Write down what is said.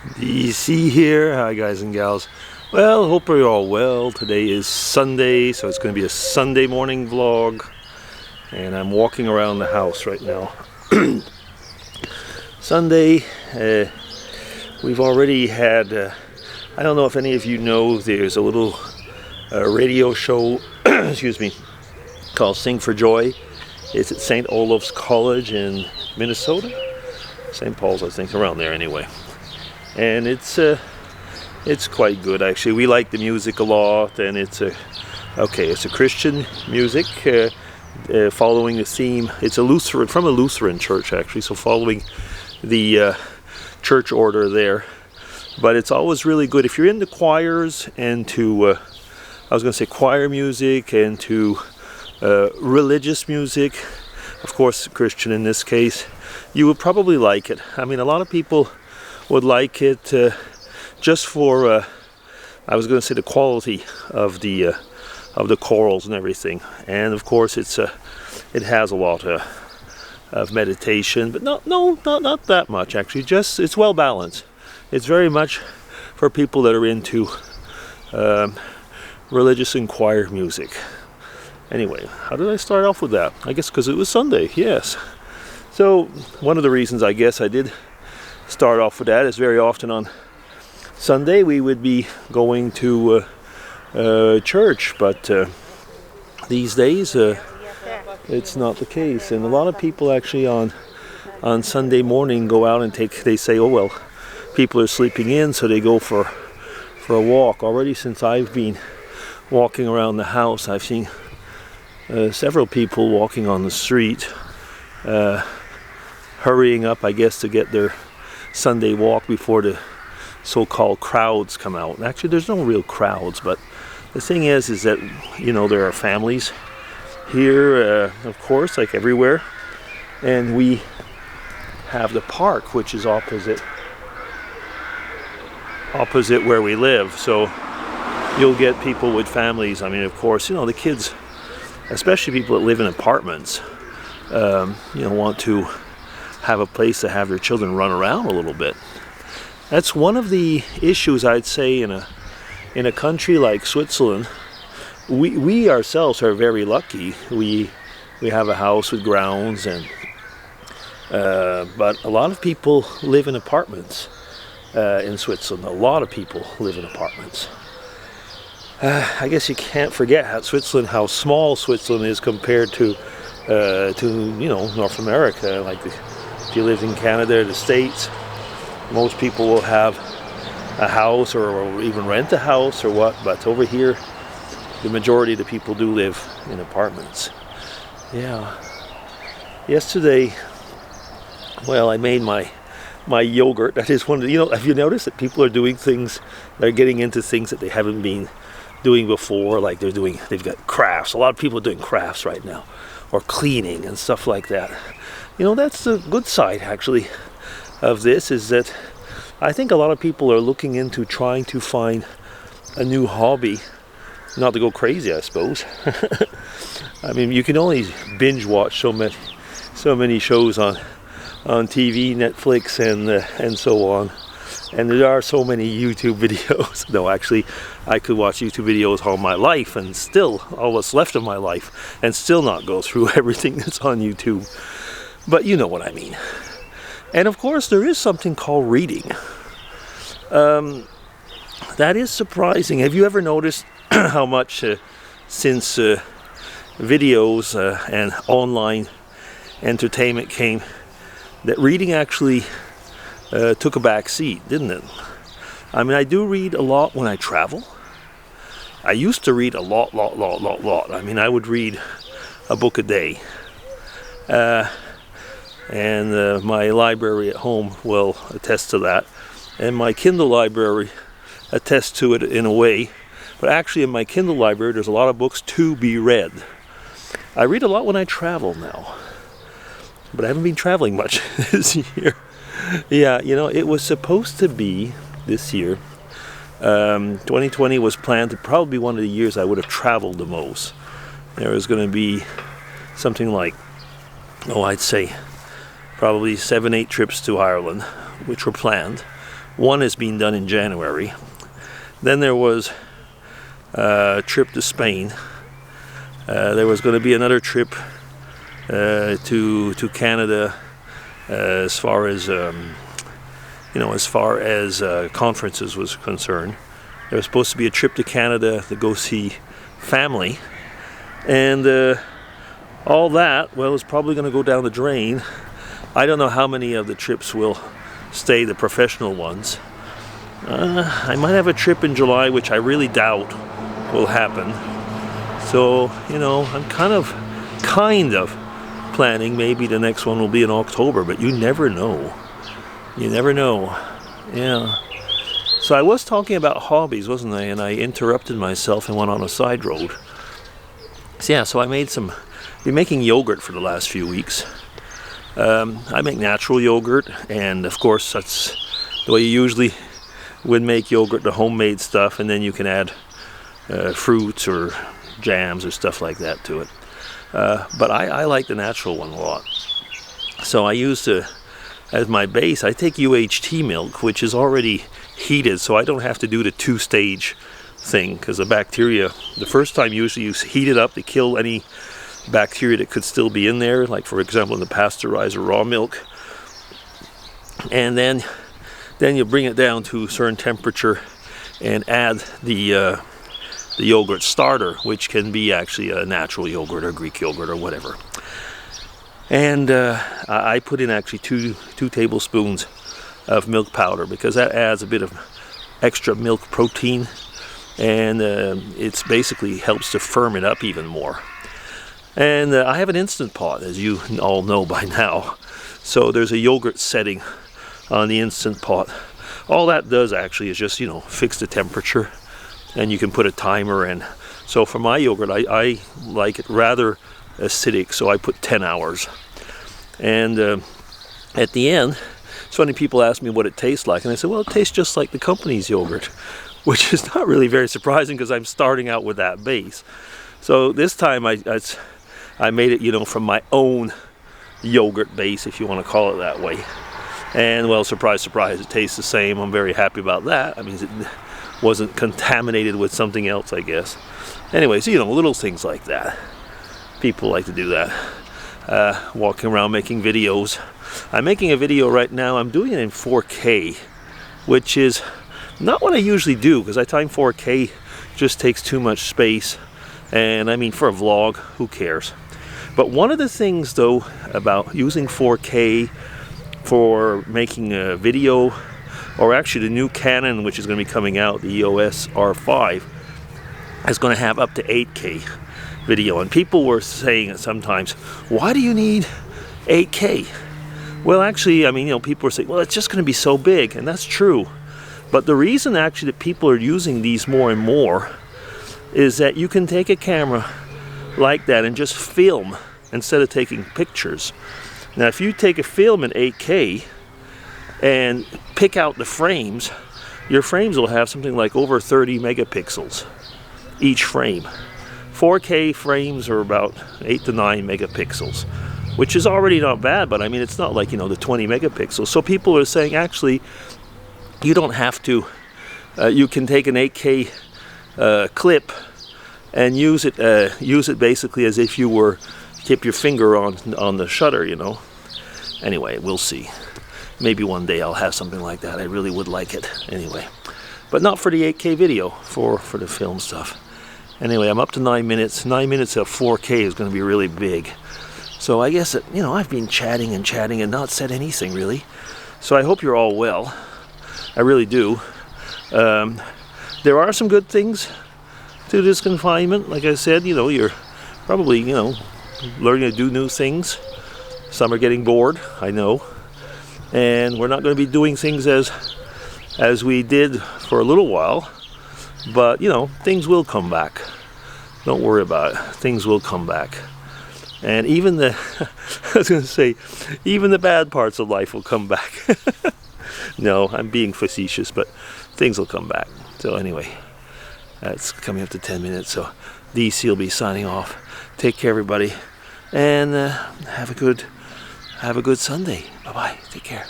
DC here. Hi guys and gals. Well, hope you're all well. Today is Sunday, so it's going to be a Sunday morning vlog. And I'm walking around the house right now. Sunday, we've already had, I don't know if any of you know, there's a little radio show, excuse me, called Sing for Joy. It's at St. Olaf's College in Minnesota. St. Paul's, I think, around there anyway. And it's quite good actually. We like the music a lot, and it's a Christian music following the theme. It's from a Lutheran church actually, so following the church order there. But it's always really good if you're into choirs and to choir music and to religious music, of course Christian in this case. You would probably like it. I mean, a lot of people would like it just for the quality of the chorals and everything, and of course it has a lot of meditation, but not that much actually. Just it's well balanced. It's very much for people that are into religious and choir music. Anyway, how did I start off with that? I guess because it was Sunday. Yes. So one of the reasons I guess I did start off with that is very often on Sunday we would be going to church, but these days it's not the case, and a lot of people actually on Sunday morning go out and they say, oh well, people are sleeping in, so they go for a walk. Already since I've been walking around the house, I've seen several people walking on the street, hurrying up, I guess, to get their Sunday walk before the so-called crowds come out. And actually, there's no real crowds, but the thing is that, you know, there are families here, of course, like everywhere, and we have the park, which is opposite where we live. So you'll get people with families. I mean, of course, you know, the kids, especially people that live in apartments, want to have a place to have their children run around a little bit. That's one of the issues, I'd say, in a country like Switzerland. We ourselves are very lucky. We have a house with grounds, and but a lot of people live in apartments in Switzerland. A lot of people live in apartments. I guess you can't forget how small Switzerland is compared to North America. Like if you lived in Canada or the States, most people will have a house or even rent a house or what, but over here the majority of the people do live in apartments. Yeah. Yesterday, well, I made my yogurt. That is one of the, have you noticed that people are doing things, they're getting into things that they haven't been doing before, like they've got crafts. A lot of people are doing crafts right now, or cleaning and stuff like that. That's the good side actually of this, is that I think a lot of people are looking into trying to find a new hobby, not to go crazy, I suppose. I mean, you can only binge watch so many shows on TV, Netflix, and so on. And there are so many YouTube videos. No, actually, I could watch YouTube videos all my life, and still, all what's left of my life, and still not go through everything that's on YouTube. But you know what I mean. And of course, there is something called reading. That is surprising. Have you ever noticed how much since videos and online entertainment came, that reading actually took a back seat, didn't it? I mean, I do read a lot when I travel. I used to read a lot. I mean, I would read a book a day. And my library at home will attest to that. And my Kindle library attests to it in a way. But actually in my Kindle library, there's a lot of books to be read. I read a lot when I travel now. But I haven't been traveling much this year. Yeah, it was supposed to be this year. 2020 was planned to probably be one of the years I would have traveled the most. There was going to be something like, I'd say probably 7-8 trips to Ireland, which were planned. One is being done in January. Then there was a trip to Spain. There was going to be another trip to Canada, as far as conferences was concerned. There was supposed to be a trip to Canada to go see family, and all that, well, is probably going to go down the drain. I don't know how many of the trips will stay, the professional ones. I might have a trip in July, which I really doubt will happen. So, I'm kind of planning maybe the next one will be in October, but you never know. You never know. Yeah. So I was talking about hobbies, wasn't I? And I interrupted myself and went on a side road. So yeah, so been making yogurt for the last few weeks. I make natural yogurt, and of course that's the way you usually would make yogurt, the homemade stuff, and then you can add fruits or jams or stuff like that to it. But I like the natural one a lot. So I use as my base, I take UHT milk, which is already heated, so I don't have to do the two-stage thing, because the bacteria, the first time usually you heat it up to kill any bacteria that could still be in there, like for example in the pasteurized or raw milk, and then you bring it down to a certain temperature and add the yogurt starter, which can be actually a natural yogurt or Greek yogurt or whatever. And I put in actually two tablespoons of milk powder, because that adds a bit of extra milk protein, and it's basically helps to firm it up even more. And I have an Instant Pot, as you all know by now. So there's a yogurt setting on the Instant Pot. All that does actually is just, fix the temperature, and you can put a timer in. So for my yogurt, I like it rather acidic, so I put 10 hours. And at the end, it's funny, people ask me what it tastes like, and I say, well, it tastes just like the company's yogurt, which is not really very surprising because I'm starting out with that base. So this time I made it, from my own yogurt base, if you want to call it that way. And well, surprise, surprise, it tastes the same. I'm very happy about that. I mean, it wasn't contaminated with something else, I guess. Anyways, little things like that. People like to do that. Walking around making videos. I'm making a video right now. I'm doing it in 4K, which is not what I usually do, because I find 4K just takes too much space. And I mean, for a vlog, who cares? But one of the things, though, about using 4K for making a video, or actually the new Canon, which is going to be coming out, the EOS R5, is going to have up to 8K video. And people were saying sometimes, why do you need 8K? Well, actually, I mean, people are saying, well, it's just going to be so big, and that's true. But the reason actually that people are using these more and more is that you can take a camera like that and just film instead of taking pictures. Now, if you take a film in 8K and pick out the frames, your frames will have something like over 30 megapixels each frame. 4K frames are about 8 to 9 megapixels, which is already not bad, but I mean, it's not like, the 20 megapixels. So people are saying, actually, you don't have to, you can take an 8K clip and use it basically as if you were keep your finger on the shutter, Anyway, we'll see. Maybe one day I'll have something like that. I really would like it. Anyway, but not for the 8K video, for the film stuff. Anyway, I'm up to 9 minutes. 9 minutes of 4K is going to be really big. So I guess I've been chatting and not said anything really. So I hope you're all well. I really do. There are some good things to this confinement. Like I said, you're probably, learning to do new things. Some are getting bored, I know. And we're not going to be doing things as we did for a little while. But, things will come back. Don't worry about it. Things will come back. And even I was going to say, even the bad parts of life will come back. No, I'm being facetious, but things will come back. So anyway, that's coming up to 10 minutes. So DC will be signing off. Take care, everybody, and have a good Sunday. Bye-bye. Take care.